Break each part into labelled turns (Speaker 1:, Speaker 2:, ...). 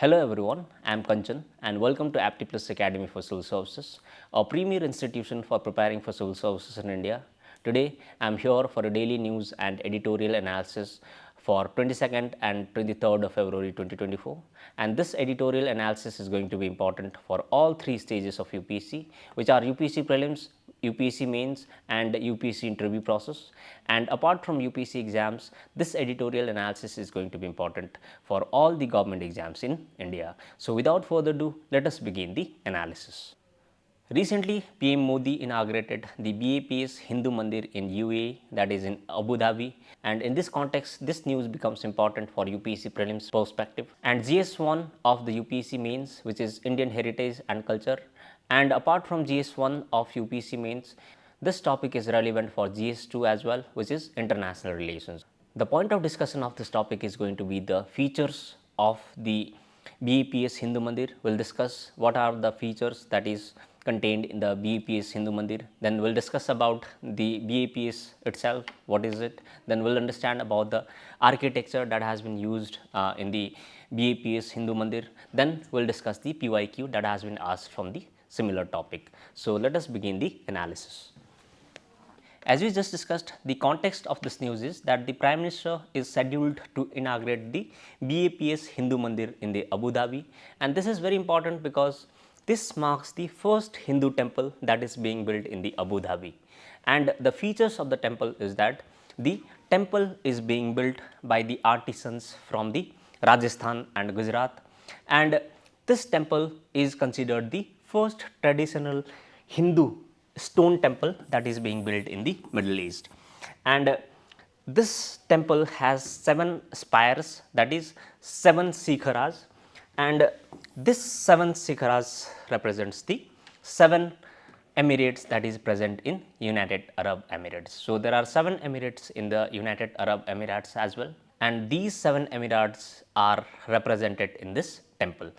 Speaker 1: Hello everyone, I am Kanchan and welcome to Apti Plus Academy for Civil Services, a premier institution for preparing for civil services in India. Today, I am here for a daily news and editorial analysis for 22nd and 23rd of February 2024, and this editorial analysis is going to be important for all three stages of UPSC, which are UPSC Prelims, UPSC Mains and UPSC interview process. And apart from UPSC exams, this editorial analysis is going to be important for all the government exams in India. So without further ado, let us begin the analysis. Recently, PM Modi inaugurated the BAPS Hindu Mandir in UAE, that is in Abu Dhabi, and in this context, this news becomes important for UPSC Prelims perspective. And GS1 of the UPSC Mains, which is Indian Heritage and Culture, and apart from GS1 of UPSC Mains, this topic is relevant for GS2 as well, which is International Relations. The point of discussion of this topic is going to be the features of the BAPS Hindu Mandir. We will discuss what are the features that is contained in the BAPS Hindu Mandir. Then we will discuss about the BAPS itself, what is it. Then we will understand about the architecture that has been used in the BAPS Hindu Mandir. Then we will discuss the PYQ that has been asked from the similar topic. So let us begin the analysis. As we just discussed, the context of this news is that the Prime Minister is scheduled to inaugurate the BAPS Hindu Mandir in the Abu Dhabi, and this is very important because this marks the first Hindu temple that is being built in the Abu Dhabi. And the features of the temple is that the temple is being built by the artisans from the Rajasthan and Gujarat, and this temple is considered the first traditional Hindu stone temple that is being built in the Middle East. And this temple has 7 spires, that is 7 sikharas, and this 7 sikharas represents the 7 emirates that is present in United Arab Emirates. So there are 7 emirates in the United Arab Emirates as well, and these 7 emirates are represented in this temple,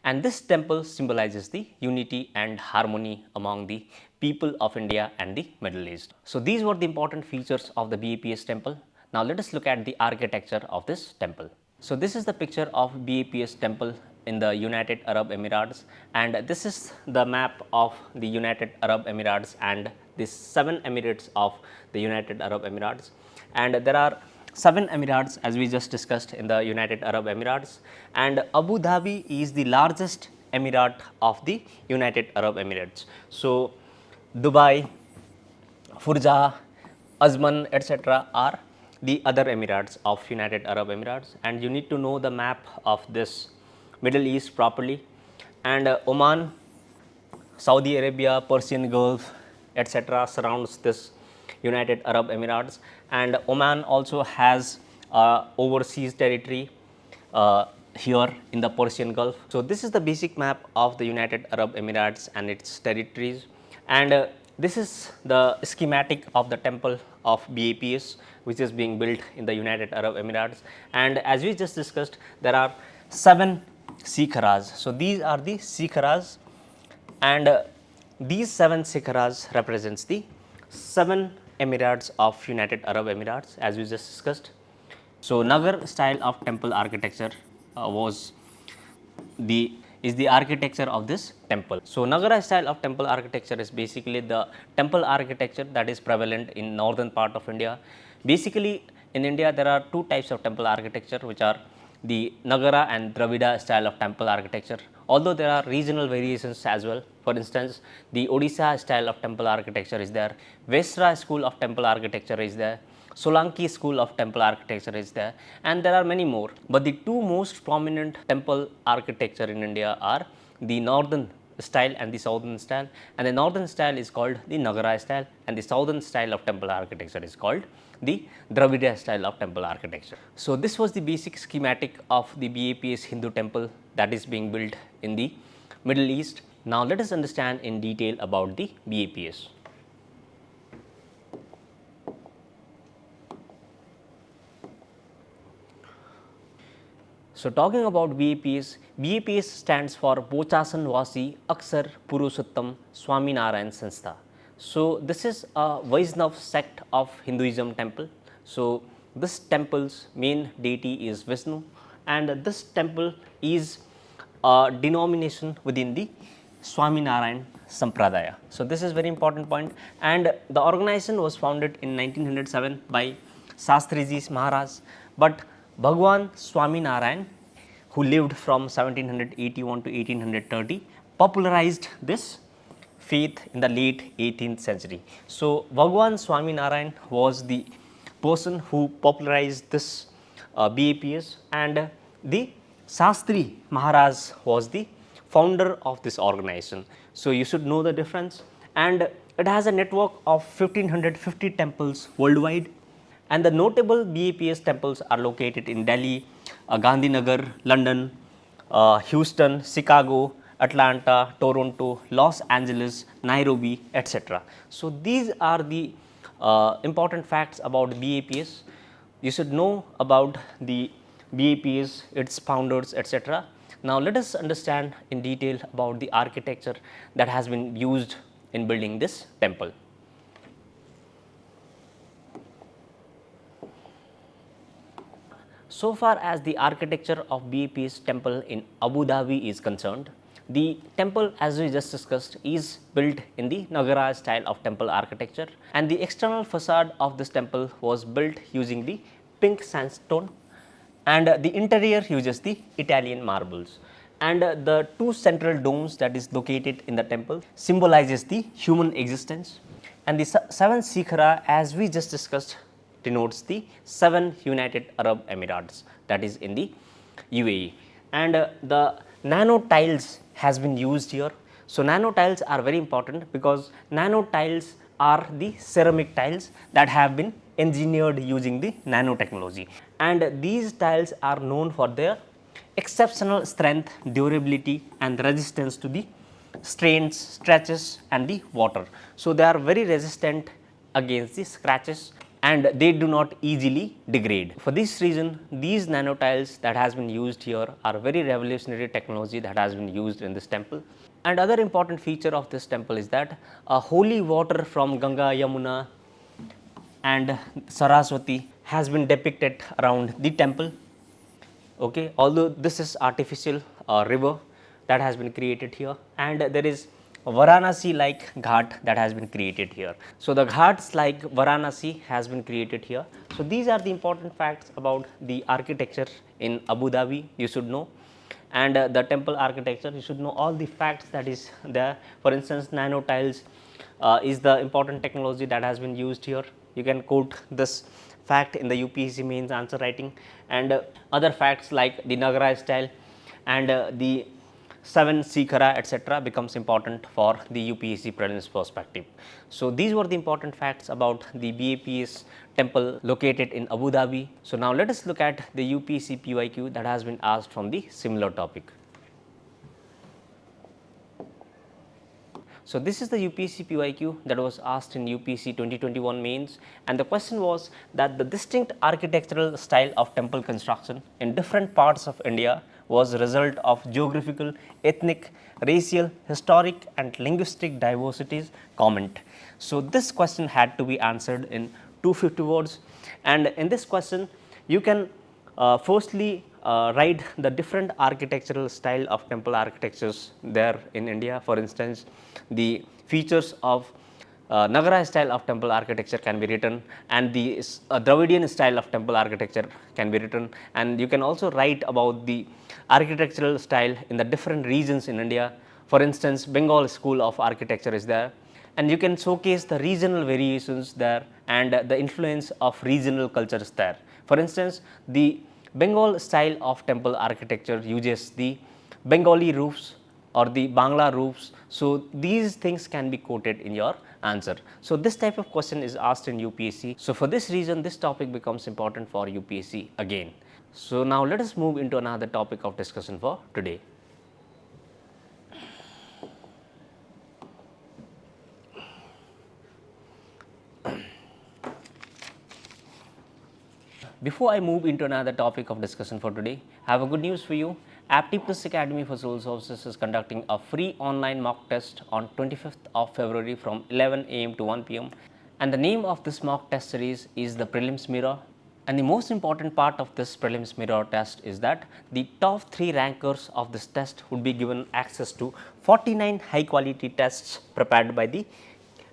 Speaker 1: and this temple symbolizes the unity and harmony among the people of India and the Middle East. So these were the important features of the BAPS temple. Now let us look at the architecture of this temple. So this is the picture of BAPS temple in the United Arab Emirates, and this is the map of the United Arab Emirates and the 7 emirates of the United Arab Emirates. And there are 7 emirates as we just discussed in the United Arab Emirates, and Abu Dhabi is the largest emirat of the United Arab Emirates. So Dubai, Furja, Ajman, etc. are the other emirates of United Arab Emirates, and you need to know the map of this Middle East properly. And Oman, Saudi Arabia, Persian Gulf, etc. surrounds this United Arab Emirates, and Oman also has overseas territory here in the Persian Gulf. So this is the basic map of the United Arab Emirates and its territories, and this is the schematic of the temple of BAPS, which is being built in the United Arab Emirates. And as we just discussed, there are 7 sikharas. So these are the sikharas, and these 7 sikharas represents the 7 emirates of United Arab Emirates as we just discussed. So Nagar style of temple architecture is the architecture of this temple. So Nagara style of temple architecture is basically the temple architecture that is prevalent in northern part of India. Basically in India there are 2 types of temple architecture, which are the Nagara and Dravida style of temple architecture, although there are regional variations as well. For instance, the Odisha style of temple architecture is there, Vesra school of temple architecture is there, Solanki school of temple architecture is there, and there are many more. But the 2 most prominent temple architecture in India are the northern style and the southern style, and the northern style is called the Nagara style, and the southern style of temple architecture is called the Dravida style of temple architecture. So this was the basic schematic of the BAPS Hindu temple that is being built in the Middle East. Now let us understand in detail about the BAPS. So talking about BAPS, BAPS stands for Bochasan Vasi Aksar Purushottam Swaminarayan Sanstha. So this is a Vaishnav sect of Hinduism temple. So this temple's main deity is Vishnu, and this temple is denomination within the Swaminarayan Sampradaya. So, this is very important point, and the organization was founded in 1907 by Shastriji Maharaj, but Bhagwan Swaminarayan, who lived from 1781 to 1830, popularized this faith in the late 18th century. So, Bhagwan Swaminarayan was the person who popularized this BAPS, and the Shastri Maharaj was the founder of this organization. So, you should know the difference, and it has a network of 1550 temples worldwide, and the notable BAPS temples are located in Delhi, Gandhinagar, London, Houston, Chicago, Atlanta, Toronto, Los Angeles, Nairobi, etc. So, these are the important facts about BAPS. You should know about the BAPS, its founders, etc. Now, let us understand in detail about the architecture that has been used in building this temple. So far as the architecture of BAPS temple in Abu Dhabi is concerned, the temple, as we just discussed, is built in the Nagara style of temple architecture, and the external facade of this temple was built using the pink sandstone, and the interior uses the Italian marbles, and the two central domes that is located in the temple symbolizes the human existence, and the seven Sikhara, as we just discussed, denotes the 7 United Arab Emirates, that is in the UAE, and the nano tiles has been used here. So, nano tiles are very important because nano tiles are the ceramic tiles that have been engineered using the nanotechnology, and these tiles are known for their exceptional strength, durability, and resistance to the strains, stretches, and the water. So, they are very resistant against the scratches, and they do not easily degrade. For this reason, these nano tiles that has been used here are very revolutionary technology that has been used in this temple. And other important feature of this temple is that holy water from Ganga, Yamuna, and Saraswati has been depicted around the temple. Okay, although this is artificial river that has been created here, and there is Varanasi like ghat that has been created here. So, the ghats like Varanasi has been created here. So, these are the important facts about the architecture in Abu Dhabi you should know, and the temple architecture you should know all the facts that is there. For instance, nano tiles is the important technology that has been used here. You can quote this fact in the UPSC mains answer writing, and other facts like the Nagara style and the 7 Sikhara, etc. becomes important for the UPSC Prelims perspective. So, these were the important facts about the BAPS temple located in Abu Dhabi. So, now let us look at the UPCPyQ that has been asked from the similar topic. So, this is the UPCPyQ that was asked in UPSC 2021 mains, and the question was that the distinct architectural style of temple construction in different parts of India was a result of geographical, ethnic, racial, historic, and linguistic diversities. Comment. So, this question had to be answered in 250 words, and in this question you can firstly write the different architectural style of temple architectures there in India. For instance, the features of Nagara style of temple architecture can be written, and the Dravidian style of temple architecture can be written, and you can also write about the architectural style in the different regions in India. For instance, Bengal school of architecture is there, and you can showcase the regional variations there and the influence of regional cultures there. For instance, the Bengal style of temple architecture uses the Bengali roofs or the Bangla roofs. So, these things can be quoted in your answer. So, this type of question is asked in UPSC. So, for this reason this topic becomes important for UPSC again. So, now let us move into another topic of discussion for today. Before I move into another topic of discussion for today, I have a good news for you. Apti Plus Academy for Civil Services is conducting a free online mock test on 25th of February from 11 AM to 1 PM, and the name of this mock test series is the Prelims Mirror. And the most important part of this prelims mirror test is that the top 3 rankers of this test would be given access to 49 high quality tests prepared by the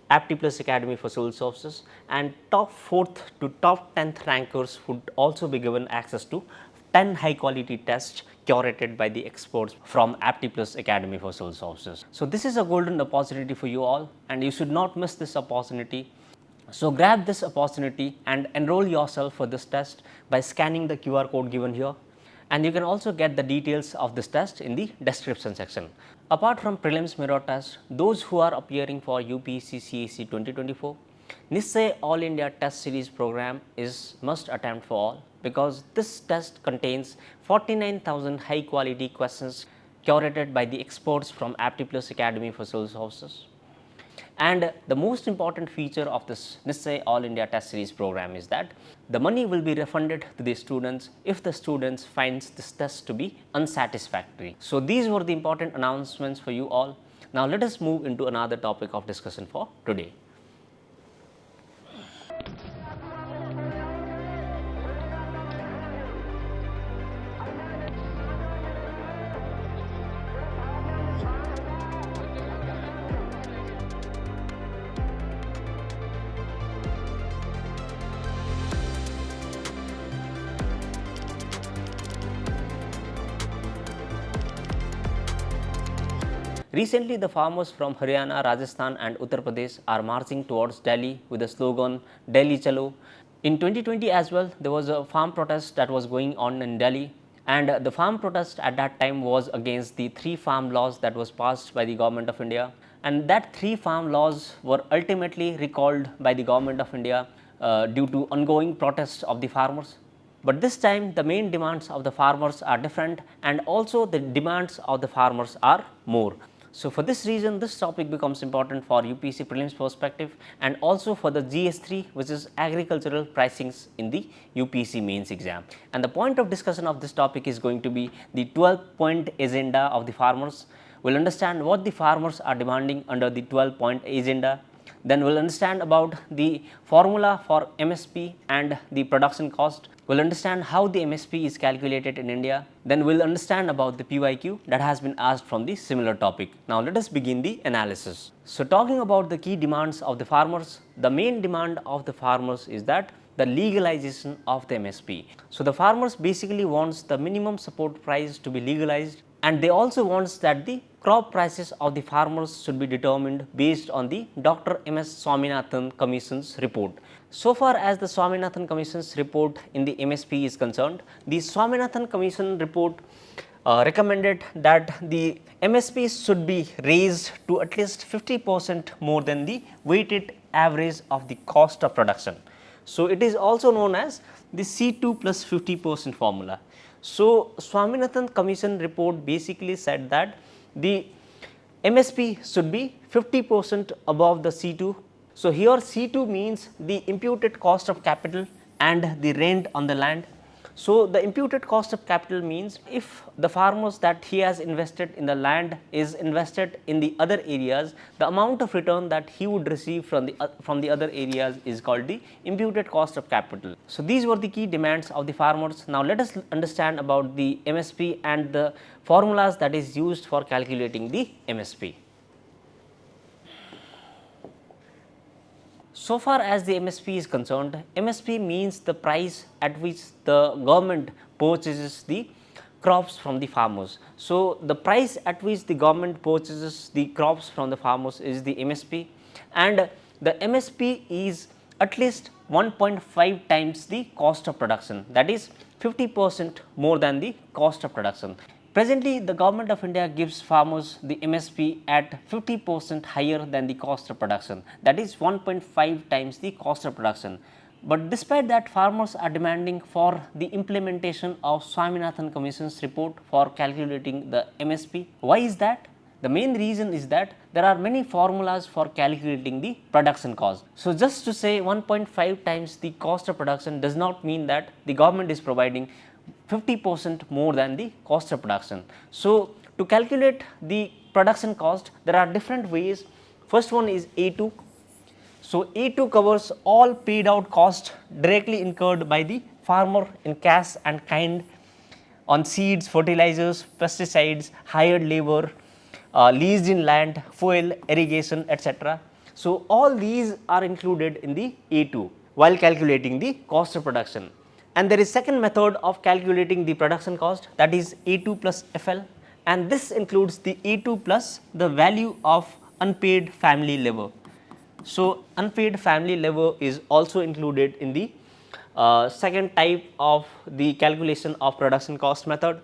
Speaker 1: Apti Plus Academy for Civil Services, and top 4th to top 10th rankers would also be given access to 10 high quality tests curated by the experts from Apti Plus Academy for Civil Services. So, this is a golden opportunity for you all, and you should not miss this opportunity. So, grab this opportunity and enroll yourself for this test by scanning the QR code given here, and you can also get the details of this test in the description section. Apart from prelims mirror test, those who are appearing for UPSC CAC 2024, Nischay All India Test Series program is must attempt for all, because this test contains 49,000 high quality questions curated by the experts from Apti Plus Academy for Civil Services. And the most important feature of this Nischay All India Test Series program is that the money will be refunded to the students if the students finds this test to be unsatisfactory. So, these were the important announcements for you all. Now, let us move into another topic of discussion for today. Recently, the farmers from Haryana, Rajasthan and Uttar Pradesh are marching towards Delhi with the slogan Delhi Chalo. In 2020 as well, there was a farm protest that was going on in Delhi, and the farm protest at that time was against the 3 farm laws that was passed by the government of India, and that 3 farm laws were ultimately recalled by the government of India due to ongoing protests of the farmers. But this time the main demands of the farmers are different, and also the demands of the farmers are more. So, for this reason, this topic becomes important for UPSC prelims perspective, and also for the GS3, which is agricultural pricings in the UPSC mains exam. And the point of discussion of this topic is going to be the 12-point agenda of the farmers. We will understand what the farmers are demanding under the 12-point agenda. Then we will understand about the formula for MSP and the production cost. We will understand how the MSP is calculated in India. Then we will understand about the PYQ that has been asked from the similar topic. Now, let us begin the analysis. So, talking about the key demands of the farmers, the main demand of the farmers is that the legalization of the MSP. So, the farmers basically wants the minimum support price to be legalized, and they also wants that the crop prices of the farmers should be determined based on the Dr. M.S. Swaminathan Commission's report. So far as the Swaminathan Commission's report in the MSP is concerned, the Swaminathan Commission report recommended that the MSP should be raised to at least 50% more than the weighted average of the cost of production. So, it is also known as the C2 plus 50% formula. So, Swaminathan Commission report basically said that the MSP should be 50% above the C2. So, here C2 means the imputed cost of capital and the rent on the land. So, the imputed cost of capital means if the farmers that he has invested in the land is invested in the other areas, the amount of return that he would receive from the other areas is called the imputed cost of capital. So, these were the key demands of the farmers. Now, let us understand about the MSP and the formulas that is used for calculating the MSP. So far as the MSP is concerned, MSP means the price at which the government purchases the crops from the farmers. So, the price at which the government purchases the crops from the farmers is the MSP, and the MSP is at least 1.5 times the cost of production, that is 50% more than the cost of production. Presently, the government of India gives farmers the MSP at 50% higher than the cost of production, that is 1.5 times the cost of production. But despite that, farmers are demanding for the implementation of Swaminathan Commission's report for calculating the MSP. Why is that? The main reason is that there are many formulas for calculating the production cost. So, just to say 1.5 times the cost of production does not mean that the government is providing 50% more than the cost of production. So, to calculate the production cost, there are different ways. First one is A2. So, A2 covers all paid out cost directly incurred by the farmer in cash and kind on seeds, fertilizers, pesticides, hired labor, leased in land, fuel, irrigation, etc. So, all these are included in the A2 while calculating the cost of production. And there is second method of calculating the production cost, that is A2 plus FL, and this includes the A2 plus the value of unpaid family labor. So, unpaid family labor is also included in the second type of the calculation of production cost method,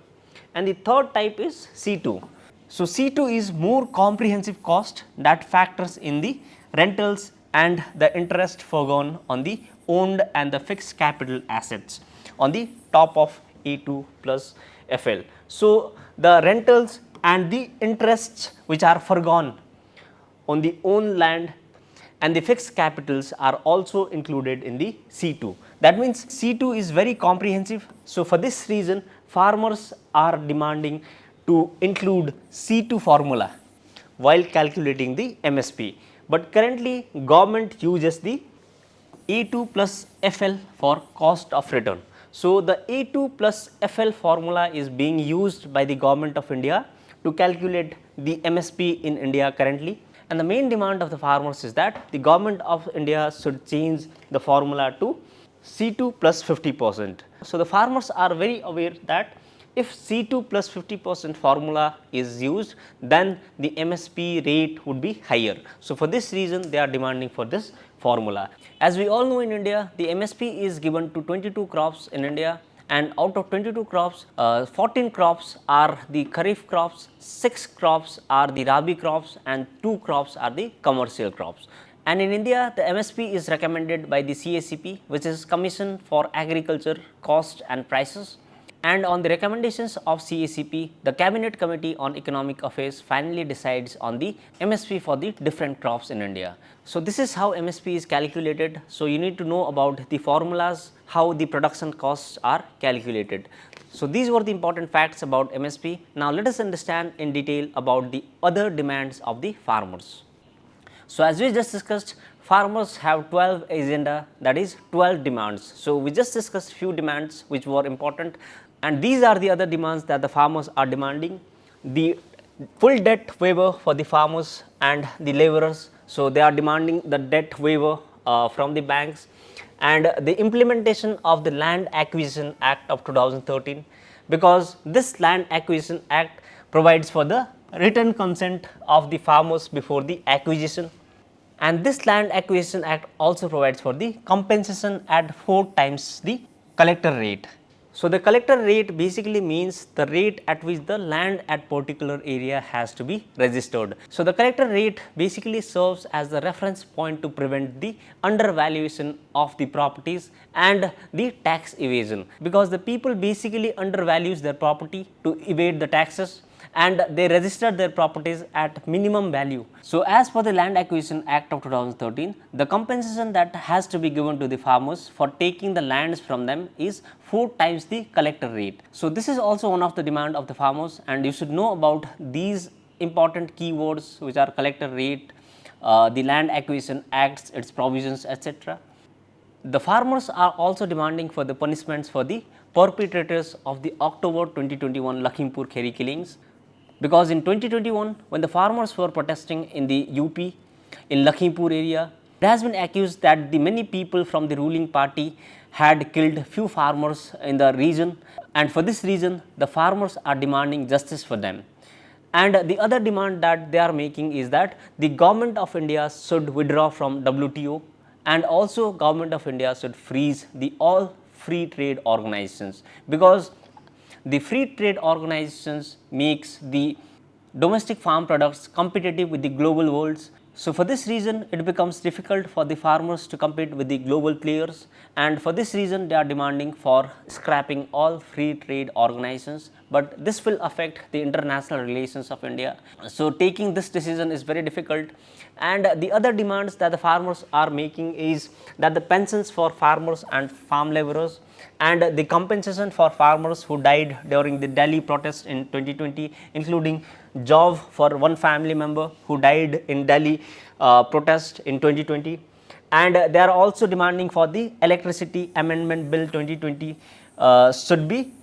Speaker 1: and the third type is C2. So, C2 is more comprehensive cost that factors in the rentals and the interest foregone on the owned and the fixed capital assets on the top of A2 plus FL. So, the rentals and the interests which are foregone on the owned land and the fixed capitals are also included in the C2. That means C2 is very comprehensive. So, for this reason farmers are demanding to include C2 formula while calculating the MSP, but currently government uses the A2 plus FL for cost of return. So, the A2 plus FL formula is being used by the government of India to calculate the MSP in India currently, and the main demand of the farmers is that the government of India should change the formula to C2 plus 50%. So, the farmers are very aware that if C2 plus 50% formula is used, then the MSP rate would be higher. So, for this reason they are demanding for this formula. As we all know, in India the MSP is given to 22 crops in India, and out of 22 crops, 14 crops are the kharif crops, 6 crops are the rabi crops, and 2 crops are the commercial crops. And in India the MSP is recommended by the CACP, which is Commission for Agriculture Cost and Prices. And on the recommendations of CACP, the Cabinet Committee on Economic Affairs finally decides on the MSP for the different crops in India. So, this is how MSP is calculated. So, you need to know about the formulas, how the production costs are calculated. So, these were the important facts about MSP. Now, let us understand in detail about the other demands of the farmers. So, as we just discussed, farmers have 12 agenda, that is 12 demands. So, we just discussed few demands which were important, and these are the other demands that the farmers are demanding. The full debt waiver for the farmers and the laborers. So, they are demanding the debt waiver from the banks, and the implementation of the Land Acquisition Act of 2013, because this Land Acquisition Act provides for the written consent of the farmers before the acquisition, and this Land Acquisition Act also provides for the compensation at 4 times the collector rate. So, the collector rate basically means the rate at which the land at particular area has to be registered. So, the collector rate basically serves as the reference point to prevent the undervaluation of the properties and the tax evasion, because the people basically undervalues their property to evade the taxes, and they registered their properties at minimum value. So, as per the Land Acquisition Act of 2013, the compensation that has to be given to the farmers for taking the lands from them is 4 times the collector rate. So, this is also one of the demand of the farmers, and you should know about these important keywords which are collector rate, the Land Acquisition Acts, its provisions, etc. The farmers are also demanding for the punishments for the perpetrators of the October 2021 𝐏𝐫𝐬𝐿𝐴 killings, because in 2021 when the farmers were protesting in the UP in Lakhimpur area, it has been accused that the many people from the ruling party had killed few farmers in the region, and for this reason the farmers are demanding justice for them. And the other demand that they are making is that the government of India should withdraw from WTO, and also government of India should freeze the all free trade organizations, because the free trade organizations makes the domestic farm products competitive with the global worlds. So, for this reason it becomes difficult for the farmers to compete with the global players, and for this reason they are demanding for scrapping all free trade organizations, but this will affect the international relations of India. So, taking this decision is very difficult. And the other demands that the farmers are making is that the pensions for farmers and farm laborers, and the compensation for farmers who died during the Delhi protest in 2020, including job for one family member who died in Delhi protest in 2020, and they are also demanding for the Electricity Amendment Bill 2020 should be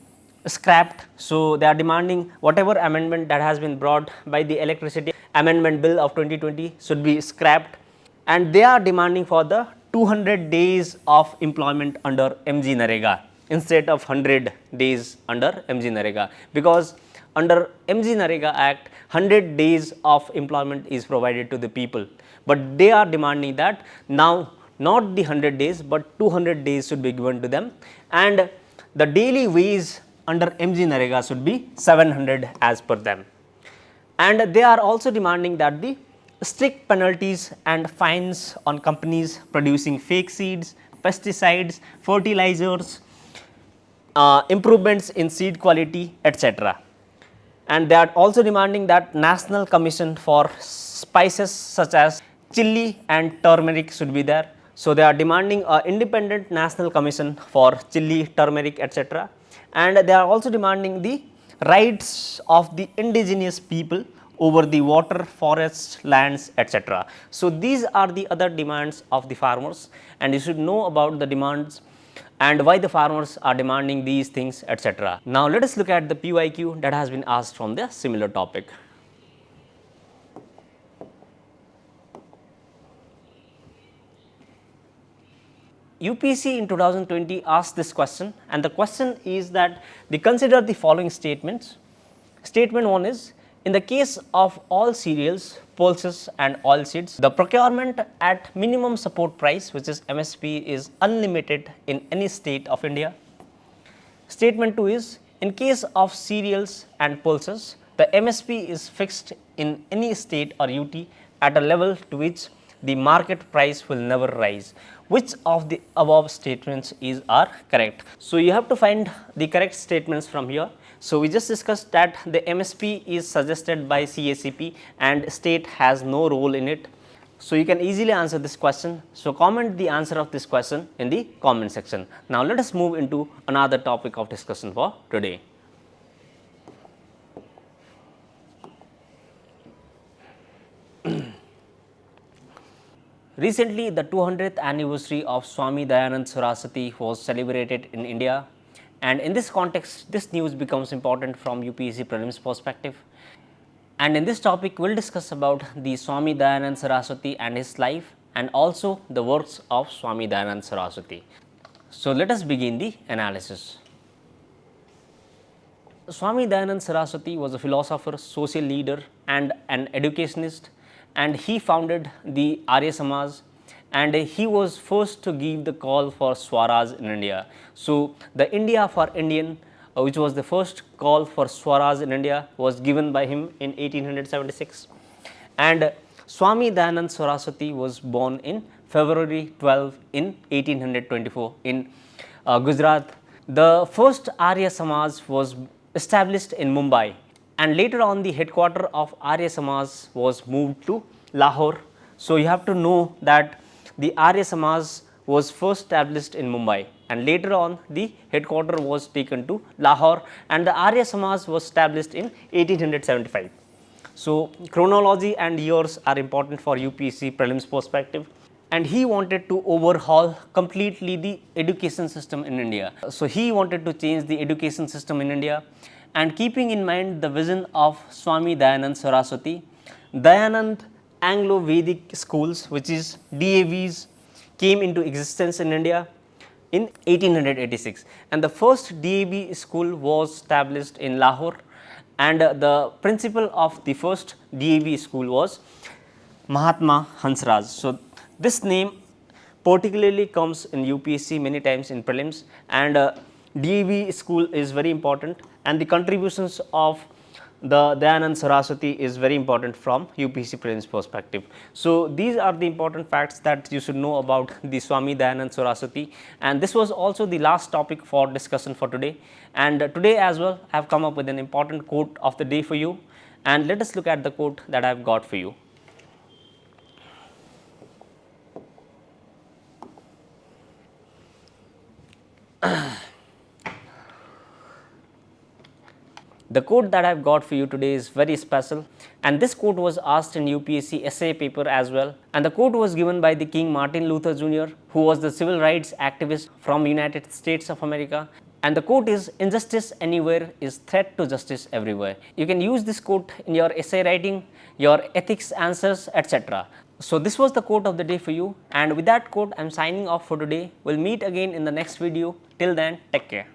Speaker 1: scrapped. So, they are demanding whatever amendment that has been brought by the Electricity Amendment Bill of 2020 should be scrapped, and they are demanding for the 200 days of employment under 𝐼𝐺-NREGA instead of 100 days under 𝐼𝐺-NREGA, because under 𝐼𝐺-NREGA Act 100 days of employment is provided to the people, but they are demanding that now not the 100 days, but 200 days should be given to them, and the daily wage under 𝐼𝐺-NREGA should be 700 as per them. And they are also demanding that the strict penalties and fines on companies producing fake seeds, pesticides, fertilizers, improvements in seed quality, etc. And they are also demanding that National Commission for spices such as chili and turmeric should be there. So, they are demanding a independent National Commission for chili, turmeric, etc. And they are also demanding the rights of the indigenous people over the water, forests, lands, etc. So, these are the other demands of the farmers, and you should know about the demands and why the farmers are demanding these things, etc. Now, let us look at the PYQ that has been asked from the similar topic. UPSC in 2020 asked this question, and the question is that they consider the following statements. Statement 1 is, in the case of all cereals, pulses and oilseeds, the procurement at minimum support price, which is MSP, is unlimited in any state of India. Statement 2 is, in case of cereals and pulses, the MSP is fixed in any state or UT at a level to which the market price will never rise. Which of the above statements are correct? So, you have to find the correct statements from here. So, we just discussed that the MSP is suggested by CACP and state has no role in it. So, you can easily answer this question. So, comment the answer of this question in the comment section. Now, let us move into another topic of discussion for today. Recently, the 200th anniversary of Swami Dayanand Saraswati was celebrated in India, and in this context, this news becomes important from UPSC Prelims perspective. And in this topic, we will discuss about the Swami Dayanand Saraswati and his life, and also the works of Swami Dayanand Saraswati. So, let us begin the analysis. Swami Dayanand Saraswati was a philosopher, social leader and an educationist, and he founded the Arya Samaj, and he was first to give the call for Swaraj in India. So, the India for Indian, which was the first call for Swaraj in India, was given by him in 1876, and Swami Dayanand Saraswati was born in February 12 in 1824 in Gujarat. The first Arya Samaj was established in Mumbai, and later on the headquarter of Arya Samaj was moved to Lahore. So, you have to know that the Arya Samaj was first established in Mumbai, and later on the headquarter was taken to Lahore, and the Arya Samaj was established in 1875. So, chronology and years are important for UPSC Prelims perspective, and he wanted to overhaul completely the education system in India. So, he wanted to change the education system in India, and keeping in mind the vision of Swami Dayanand Saraswati, Dayanand Anglo-Vedic schools, which is DAVs, came into existence in India in 1886, and the first DAV school was established in Lahore, and the principal of the first DAV school was Mahatma Hansraj. So, this name particularly comes in UPSC many times in prelims, and DAV school is very important, and the contributions of the Dayanand Saraswati is very important from UPSC prelims perspective. So, these are the important facts that you should know about the Swami Dayanand Saraswati, and this was also the last topic for discussion for today. And today as well, I have come up with an important quote of the day for you, and let us look at the quote that I have got for you. The quote that I have got for you today is very special, and this quote was asked in UPSC essay paper as well, and the quote was given by the King Martin Luther Jr., who was the civil rights activist from United States of America. And the quote is, "Injustice anywhere is threat to justice everywhere." You can use this quote in your essay writing, your ethics answers, etc. So this was the quote of the day for you, and with that quote I am signing off for today. We'll meet again in the next video. Till then, take care.